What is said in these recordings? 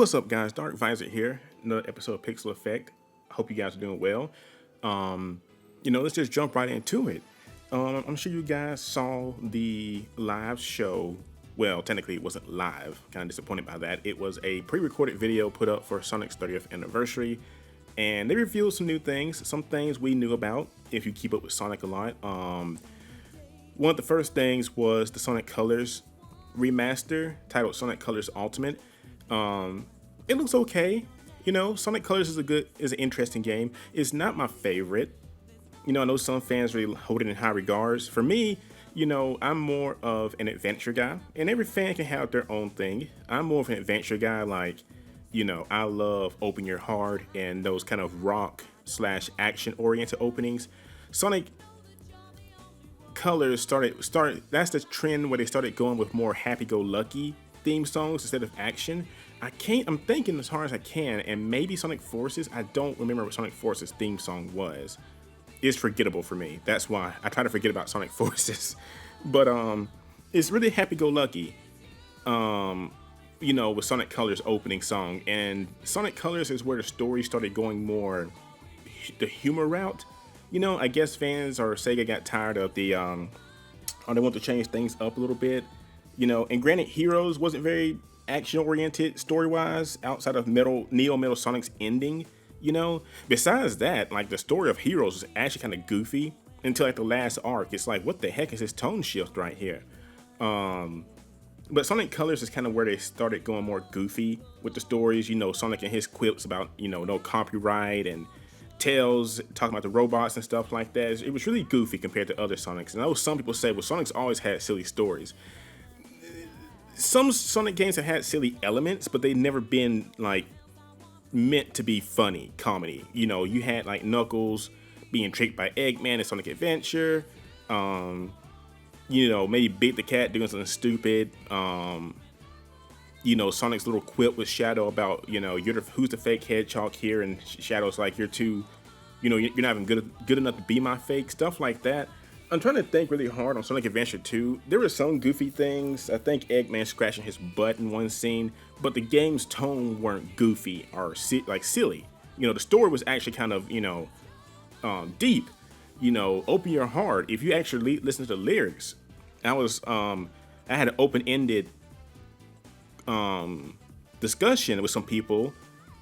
What's up, guys? Dark Visor here. Another episode of Pixel Effect. I hope you guys are doing well. Let's just jump right into it. I'm sure you guys saw the live show. Well, technically it wasn't live. Kind of disappointed by that. It was a pre-recorded video put up for Sonic's 30th anniversary. And they revealed some new things. Some things we knew about if you keep up with Sonic a lot. One of the first things was the Sonic Colors remaster titled Sonic Colors Ultimate. It looks okay. Sonic Colors is an interesting game. It's not my favorite. I know some fans really hold it in high regards. For me, I'm more of an adventure guy, and every fan can have their own thing. I'm more of an adventure guy. I love Open Your Heart and those kind of rock/action oriented openings. Sonic Colors started. That's the trend where they started going with more happy-go-lucky theme songs instead of action. I'm thinking as hard as I can, and maybe Sonic Forces. I don't remember what Sonic Forces theme song was. It's forgettable for me. That's why I try to forget about Sonic Forces. But it's really happy-go-lucky. With Sonic Colors opening song, and Sonic Colors is where the story started going more the humor route. I guess fans or Sega got tired of the or they want to change things up a little bit. And granted, Heroes wasn't very action-oriented story-wise outside of Neo Metal Sonic's ending. Besides that, the story of Heroes was actually kind of goofy until the last arc. It's like, what the heck is this tone shift right here? But Sonic Colors is kind of where they started going more goofy with the stories. Sonic and his quips about, no copyright, and Tails talking about the robots and stuff like that. It was really goofy compared to other Sonics. And I know some people say, well, Sonic's always had silly stories. Some Sonic games have had silly elements, but they've never been meant to be funny comedy. You had Knuckles being tricked by Eggman in Sonic Adventure. Maybe Big the Cat doing something stupid. Sonic's little quip with Shadow about, who's the fake hedgehog here, and Shadow's like, you're too, you're not even good enough to be my fake, stuff like that. I'm trying to think really hard on Sonic Adventure 2. There were some goofy things. I think Eggman scratching his butt in one scene, but the game's tone weren't goofy or silly. The story was actually kind of, deep. Open your heart. If you actually listen to the lyrics, I had an open-ended discussion with some people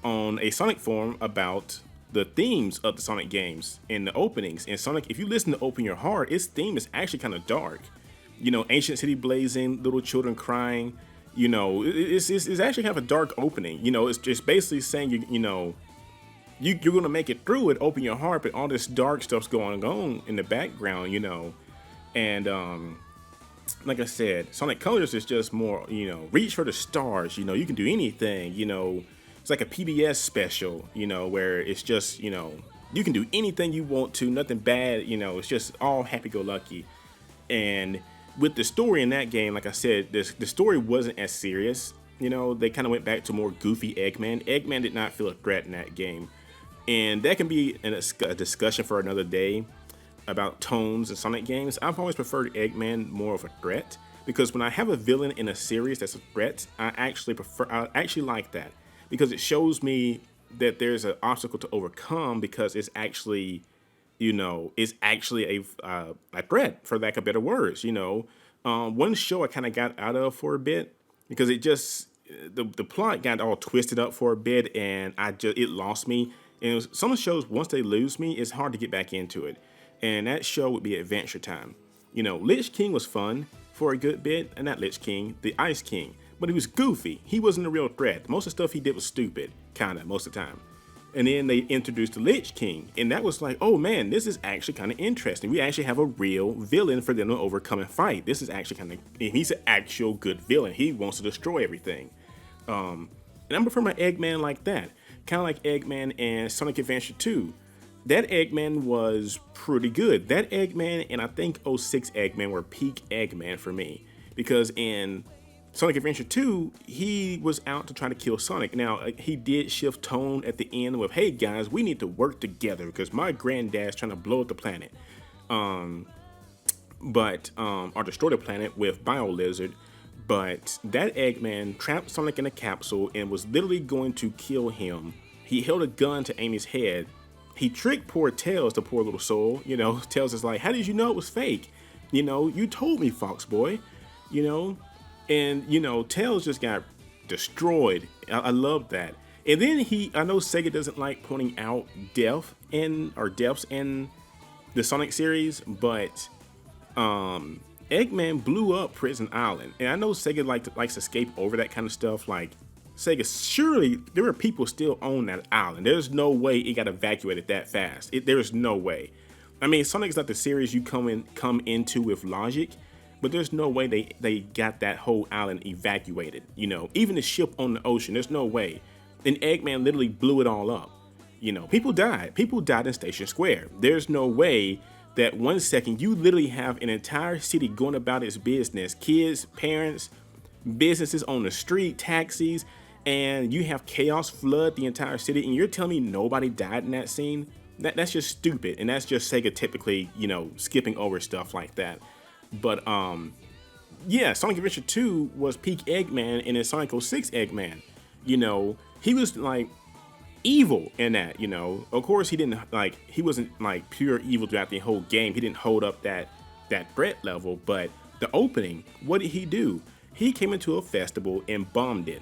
on a Sonic forum about the themes of the Sonic games and the openings. And Sonic, if you listen to Open Your Heart, its theme is actually kind of dark. Ancient city blazing, little children crying. It's actually kind of a dark opening. It's just basically saying you're gonna make it through it. Open your heart, but all this dark stuff's going on in the background. And like I said, Sonic Colors is just more, reach for the stars. You can do anything. It's like a PBS special, where it's just, you can do anything you want to, nothing bad, it's just all happy-go-lucky. And with the story in that game, like I said, the story wasn't as serious. They kind of went back to more goofy Eggman. Eggman did not feel a threat in that game. And that can be a discussion for another day about tones in Sonic games. I've always preferred Eggman more of a threat, because when I have a villain in a series that's a threat, I actually like that. Because it shows me that there's an obstacle to overcome, because it's actually, a threat, for lack of better words. One show I kind of got out of for a bit, because it just, the plot got all twisted up for a bit, and it lost me. And some shows, once they lose me, it's hard to get back into it. And that show would be Adventure Time. Lich King was fun for a good bit, and not Lich King, the Ice King. But he was goofy. He wasn't a real threat. Most of the stuff he did was stupid, kinda, most of the time. And then they introduced the Lich King, and that was like, oh man, this is actually kind of interesting. We actually have a real villain for them to overcome and fight. This is actually and he's an actual good villain. He wants to destroy everything. And I prefer my Eggman like that. Kind of like Eggman and Sonic Adventure 2. That Eggman was pretty good. That Eggman and I think 06 Eggman were peak Eggman for me. Because in Sonic Adventure 2, he was out to try to kill Sonic. Now, he did shift tone at the end with, hey guys, we need to work together because my granddad's trying to blow up the planet. Or destroy the planet with Bio Lizard. But that Eggman trapped Sonic in a capsule and was literally going to kill him. He held a gun to Amy's head. He tricked poor Tails, the poor little soul. Tails is like, how did you know it was fake? You told me, Fox Boy. And Tails just got destroyed. I love that. And then I know Sega doesn't like pointing out deaths in the Sonic series, but Eggman blew up Prison Island. And I know Sega likes to escape over that kind of stuff. Like, Sega, surely there are people still on that island. There's no way it got evacuated that fast. There's no way. I mean, Sonic's not the series you come into with logic, but there's no way they got that whole island evacuated. Even the ship on the ocean, there's no way. And Eggman literally blew it all up. People died. People died in Station Square. There's no way that 1 second you literally have an entire city going about its business. Kids, parents, businesses on the street, taxis, and you have chaos flood the entire city, and you're telling me nobody died in that scene? That's just stupid, and that's just Sega typically, skipping over stuff like that. But yeah, Sonic Adventure 2 was peak Eggman, and then Sonic 06 Eggman. He was like evil in that. Of course he wasn't like pure evil throughout the whole game. He didn't hold up that threat level, but the opening, what did he do? He came into a festival and bombed it.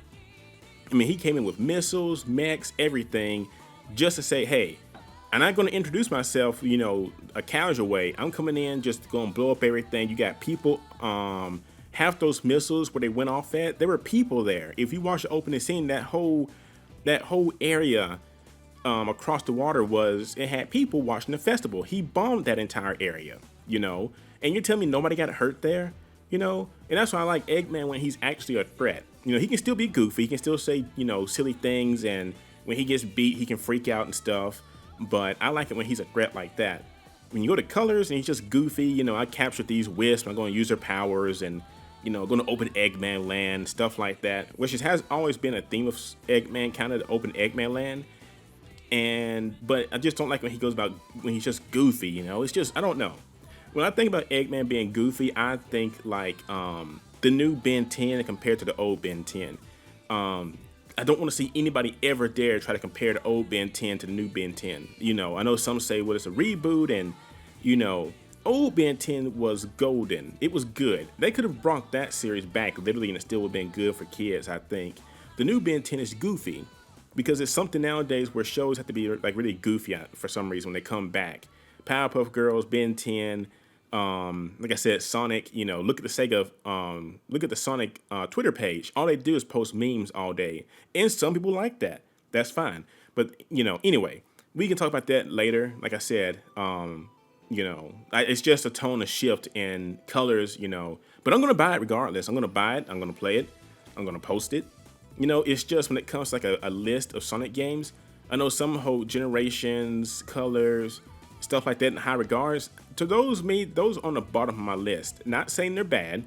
I mean, he came in with missiles, mechs, everything, just to say, hey, I'm not going to introduce myself, a casual way. I'm coming in just going to blow up everything. You got people, half those missiles where they went off at, there were people there. If you watch the opening scene, that whole area across the water it had people watching the festival. He bombed that entire area, and you're telling me nobody got hurt there, and that's why I like Eggman when he's actually a threat. He can still be goofy, he can still say, silly things, and when he gets beat, he can freak out and stuff. But I like it when he's a threat like that. When you go to Colors and he's just goofy, I captured these wisps, I'm going to use their powers, and going to open Eggman Land, stuff like that, which has always been a theme of Eggman, kind of the open Eggman Land. But I just don't like when he's just goofy, it's just, I don't know. When I think about Eggman being goofy, I think like the new Ben 10 compared to the old Ben 10. I don't want to see anybody ever dare try to compare the old Ben 10 to the new Ben 10. I know some say, well, it's a reboot, and old Ben 10 was golden. It was good. They could have brought that series back literally, and it still would have been good for kids, I think. The new Ben 10 is goofy because it's something nowadays where shows have to be like really goofy for some reason when they come back. Powerpuff Girls, Ben 10, like I said, Sonic. Look at the look at the Sonic Twitter page. All they do is post memes all day, and some people like that. That's fine. But anyway, we can talk about that later. Like I said, it's just a tone of shift in Colors. But I'm gonna buy it regardless. I'm gonna buy it. I'm gonna play it. I'm gonna post it. It's just when it comes to like a list of Sonic games, I know some hold Generations, Colors, stuff like that in high regards. To those on the bottom of my list. Not saying they're bad.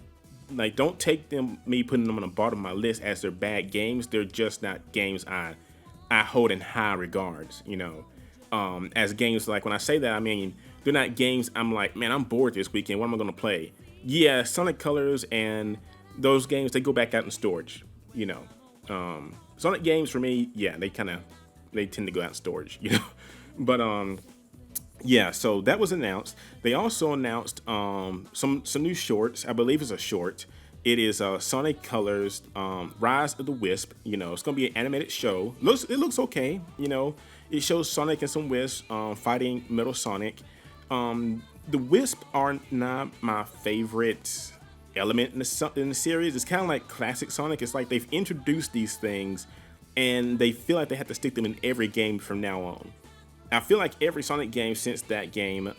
Like, don't take me putting them on the bottom of my list as they're bad games. They're just not games I hold in high regards. As games, like when I say that, I mean they're not games I'm like, man, I'm bored this weekend. What am I gonna play? Yeah, Sonic Colors and those games, they go back out in storage. Sonic games for me, yeah, they tend to go out in storage. But yeah, so that was announced. They also announced some new shorts. I believe it's a short. It is Sonic Colors, Rise of the Wisp. It's gonna be an animated show. It looks okay. It shows Sonic and some wisps fighting Metal Sonic. The Wisp are not my favorite element in the series. It's kind of like classic Sonic. It's like they've introduced these things, and they feel like they have to stick them in every game from now on. I feel like every Sonic game since that game,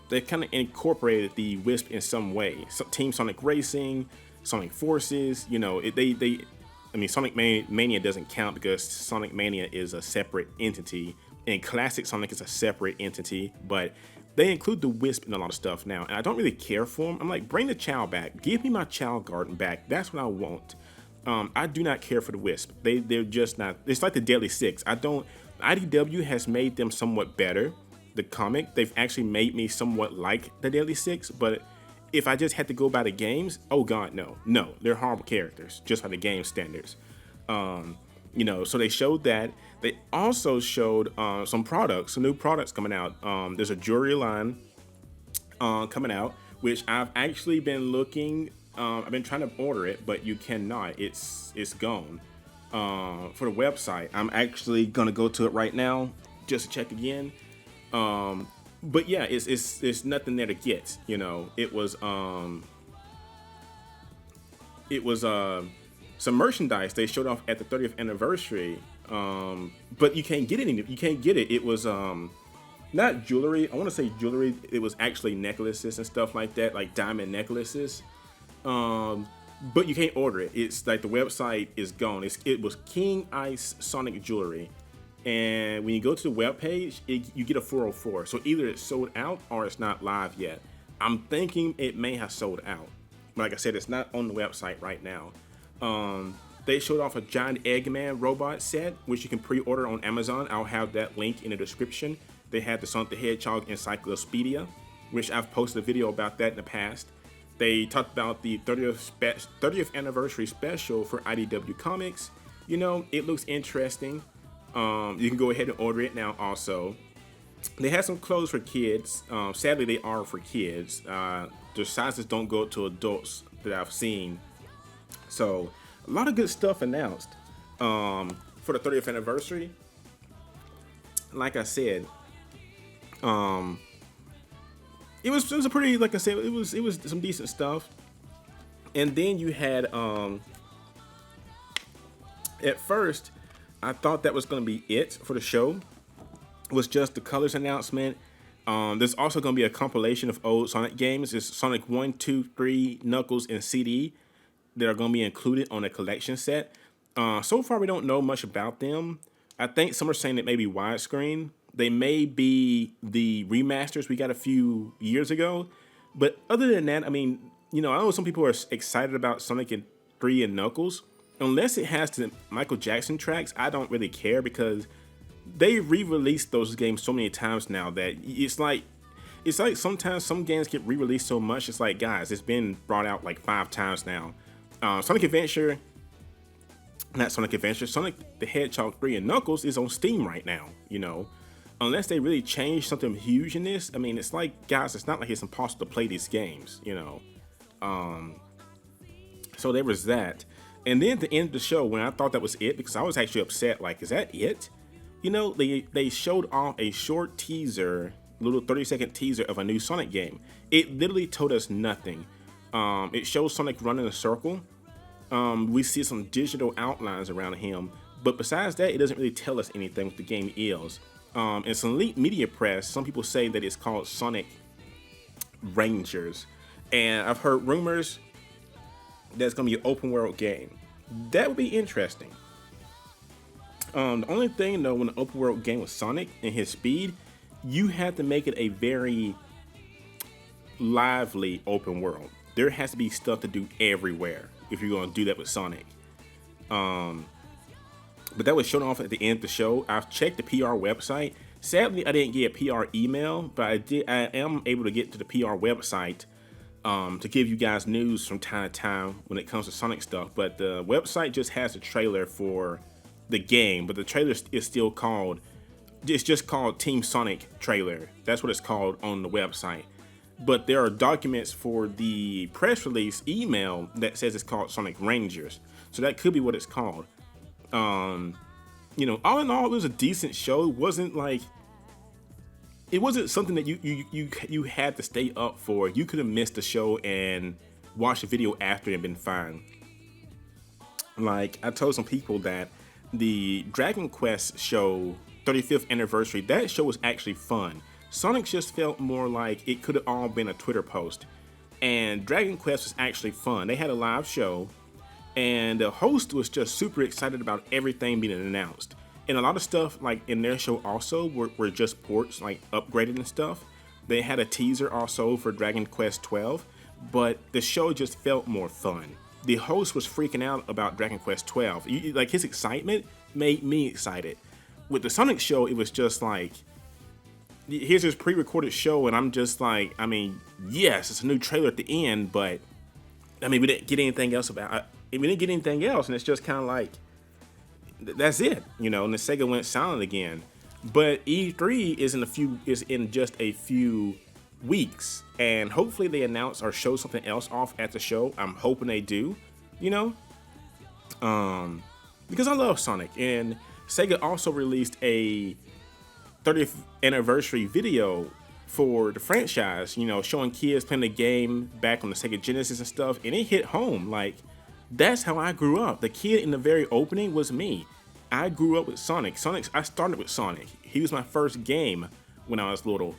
they've kind of incorporated the Wisp in some way. So, Team Sonic Racing, Sonic Forces, Sonic Mania doesn't count because Sonic Mania is a separate entity, and Classic Sonic is a separate entity, but they include the Wisp in a lot of stuff now, and I don't really care for them. I'm like, bring the Chow back. Give me my Chow Garden back. That's what I want. I do not care for the Wisp. They're just not. It's like the Deadly Six. IDW has made them somewhat better. The comic, they've actually made me somewhat like the Deadly Six, but if I just had to go by the games, oh god, no, they're horrible characters, just by the game standards. So they showed that. They also showed some new products coming out. There's a jewelry line coming out, which I've actually been looking. I've been trying to order it, but you cannot. It's gone for the website. I'm actually gonna go to it right now just to check again. But yeah, it's nothing there to get. It was some merchandise they showed off at the 30th anniversary. But you can't get it. You can't get it. It was not jewelry. I want to say jewelry. It was actually necklaces and stuff like that, like diamond necklaces. But you can't order it. It's like the website is gone. It was King Ice Sonic Jewelry. And when you go to the webpage, you get a 404. So either it's sold out or it's not live yet. I'm thinking it may have sold out. But like I said, it's not on the website right now. They showed off a giant Eggman robot set, which you can pre-order on Amazon. I'll have that link in the description. They had the Sonic the Hedgehog Encyclopedia, which I've posted a video about that in the past. They talked about the 30th anniversary special for IDW Comics. It looks interesting. You can go ahead and order it now also. They had some clothes for kids. Sadly, they are for kids. Their sizes don't go to adults that I've seen. So, a lot of good stuff announced for the 30th anniversary. Like I said, it was a pretty, like I said, it was some decent stuff. And then you had at first, I thought that was going to be it for the show. It was just the colors announcement. There's also going to be a compilation of old Sonic games. It's Sonic 1, 2, 3, Knuckles, and CD that are going to be included on a collection set. So far, we don't know much about them. I think some are saying it may be widescreen. They may be the remasters we got a few years ago. But other than that, I mean, I know some people are excited about Sonic 3 and Knuckles. Unless it has the Michael Jackson tracks, I don't really care because they re-released those games so many times now that it's like sometimes some games get re-released so much. It's like, guys, it's been brought out like 5 times now. Sonic the Hedgehog 3 and Knuckles is on Steam right now, Unless they really change something huge in this, I mean, it's like, guys, it's not like it's impossible to play these games, So there was that. And then at the end of the show, when I thought that was it, because I was actually upset, like, is that it? They showed off a short teaser, little 30-second teaser of a new Sonic game. It literally told us nothing. It shows Sonic running a circle. We see some digital outlines around him. But besides that, it doesn't really tell us anything what the game is. In some elite media press, some people say that it's called Sonic Rangers. And I've heard rumors that's going to be an open world game. That would be interesting. The only thing though, when an open world game with Sonic and his speed, you have to make it a very lively open world. There has to be stuff to do everywhere if you're going to do that with Sonic. But that was shown off at the end of the show. I've checked the PR website. Sadly, I didn't get a PR email, but I am able to get to the PR website to give you guys news from time to time when it comes to Sonic stuff. But the website just has a trailer for the game, but the trailer is still called, it's just called Team Sonic Trailer. That's what it's called on the website. But there are documents for the press release email that says it's called Sonic Rangers. So that could be what it's called. All in all, it was a decent show. It wasn't something that you had to stay up for. You could have missed the show and watched the video after and been fine. Like, I told some people that the Dragon Quest show 35th anniversary, that show was actually fun. Sonic just felt more like it could have all been a Twitter post. And Dragon Quest was actually fun. They had a live show, and the host was just super excited about everything being announced. And a lot of stuff, like in their show also, were just ports, like upgraded and stuff. They had a teaser also for Dragon Quest 12, but the show just felt more fun. The host was freaking out about Dragon Quest 12. Like, his excitement made me excited. With the Sonic show, it was just like, here's this pre-recorded show, and I'm just like, I mean, yes, it's a new trailer at the end, but I mean, we didn't get anything else we didn't get anything else, and it's just kind of like, that's it, you know. And the Sega went silent again. But E3 is in just a few weeks, and hopefully they announce or show something else off at the show. I'm hoping they do, you know, because I love Sonic, and Sega also released a 30th anniversary video for the franchise, you know, showing kids playing the game back on the Sega Genesis and stuff, and it hit home. Like, that's how I grew up. The kid in the very opening was me. I grew up with Sonic. I started with Sonic. He was my first game when I was little.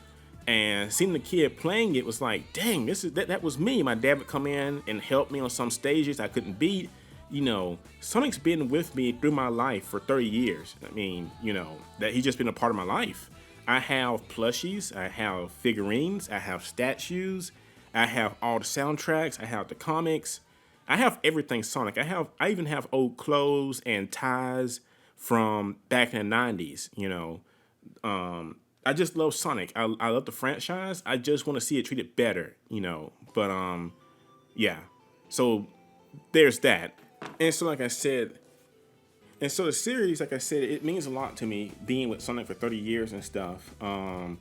And seeing the kid playing it was like, dang, that was me. My dad would come in and help me on some stages I couldn't beat. You know, Sonic's been with me through my life for 30 years. I mean, you know, that he's just been a part of my life. I have plushies, I have figurines, I have statues, I have all the soundtracks, I have the comics, I have everything Sonic. I even have old clothes and ties from back in the 90s, you know. I just love Sonic. I love the franchise. I just want to see it treated better, you know. But yeah. So there's that. And so like I said, and so the series, like I said, it means a lot to me being with Sonic for 30 years and stuff. And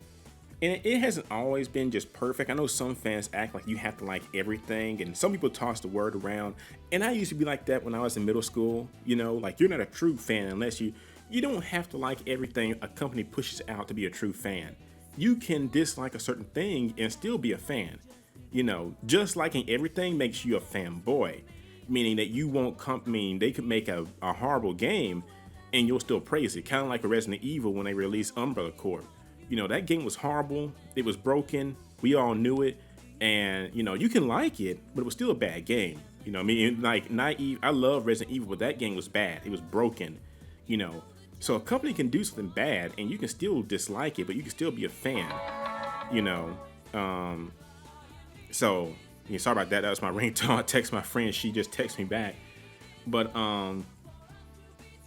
it hasn't always been just perfect. I know some fans act like you have to like everything, and some people toss the word around. And I used to be like that when I was in middle school. You know, like, you're not a true fan unless you don't have to like everything a company pushes out to be a true fan. You can dislike a certain thing and still be a fan. You know, just liking everything makes you a fanboy, meaning that you won't they could make a horrible game and you'll still praise it. Kind of like a Resident Evil when they released Umbrella Corp. You know, that game was horrible. It was broken. We all knew it. And, you know, you can like it, but it was still a bad game. You know, I mean, like, naive. I love Resident Evil, but that game was bad. It was broken, you know. So a company can do something bad and you can still dislike it, but you can still be a fan, you know. So, yeah, sorry about that. That was my ringtone. I text my friend. She just texted me back. But,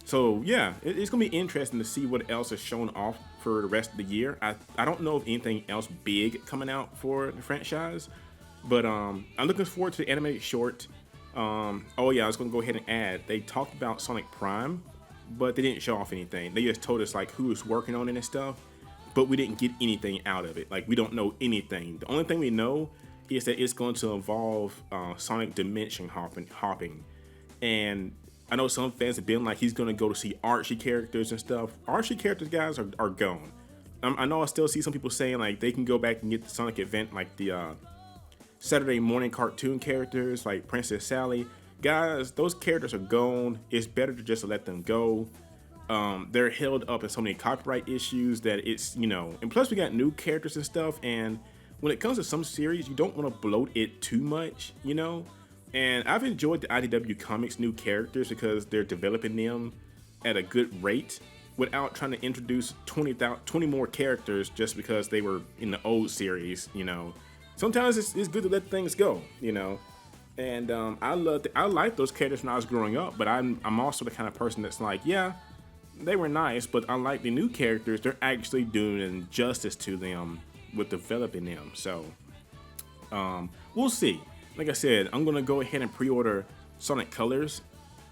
so yeah, it's gonna be interesting to see what else is shown off for the rest of the year. I don't know of anything else big coming out for the franchise, but I'm looking forward to the animated short. Oh yeah, I was gonna go ahead and add, they talked about Sonic Prime, but they didn't show off anything. They just told us like who was working on it and stuff, but we didn't get anything out of it. Like, we don't know anything. The only thing we know is that it's going to involve Sonic dimension hopping, and I know some fans have been like, he's going to go to see Archie characters and stuff. Archie characters, guys, are gone. I know I still see some people saying like they can go back and get the Sonic event, like the Saturday morning cartoon characters like Princess Sally. Guys, those characters are gone. It's better to just let them go. They're held up in so many copyright issues that it's, you know, and plus we got new characters and stuff. And when it comes to some series, you don't want to bloat it too much, you know. And I've enjoyed the IDW Comics new characters because they're developing them at a good rate without trying to introduce 20 more characters just because they were in the old series, you know. Sometimes it's good to let things go, you know. And I liked those characters when I was growing up, but I'm also the kind of person that's like, yeah, they were nice, but I like the new characters. They're actually doing justice to them with developing them. So we'll see. Like I said, I'm gonna go ahead and pre-order Sonic Colors,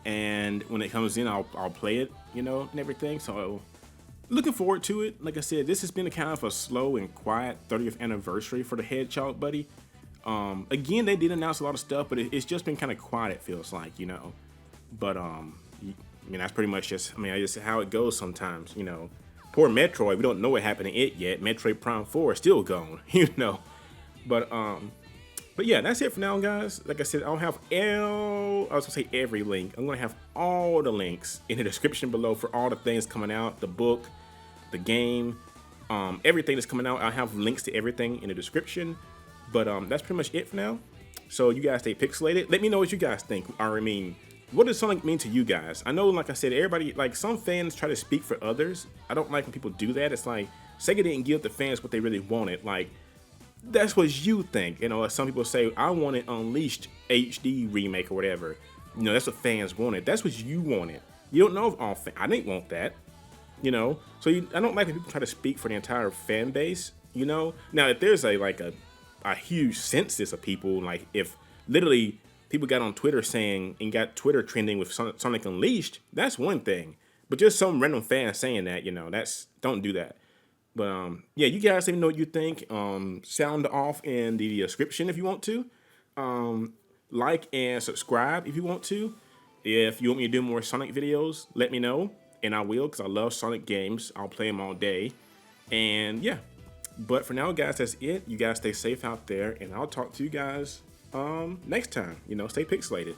and when it comes in, I'll play it, you know, and everything. So looking forward to it. Like I said, this has been a kind of a slow and quiet 30th anniversary for the Hedgehog Buddy. Again, they did announce a lot of stuff, but it's just been kind of quiet, it feels like, you know. But I mean, that's pretty much just, just how it goes sometimes, you know. Poor Metroid, we don't know what happened to it yet. Metroid Prime 4 is still gone, you know. But yeah, that's it for now, guys. Like I said, I'll have every link. I'm gonna have all the links in the description below for all the things coming out, the book, the game, everything that's coming out. I'll have links to everything in the description. But that's pretty much it for now. So you guys stay pixelated. Let me know what you guys think. I mean, what does Sonic mean to you guys? I know, like I said, everybody, like, some fans try to speak for others. I don't like when people do that. It's like, Sega didn't give the fans what they really wanted. Like, that's what you think. You know, some people say, I wanted Unleashed HD remake or whatever. You know, that's what fans wanted. That's what you wanted. You don't know if all fans, I didn't want that. So I don't like when people try to speak for the entire fan base. Now if there's a huge census of people, like if literally people got on Twitter saying and got Twitter trending with Sonic Unleashed, that's one thing. But just some random fan saying that, that's don't do that. But yeah, you guys let me know what you think. Sound off in the description if you want to. Like and subscribe if you want to. If you want me to do more Sonic videos, let me know, and I will, because I love Sonic games. I'll play them all day. And yeah, but for now, guys, that's it. You guys stay safe out there, and I'll talk to you guys next time. Stay pixelated.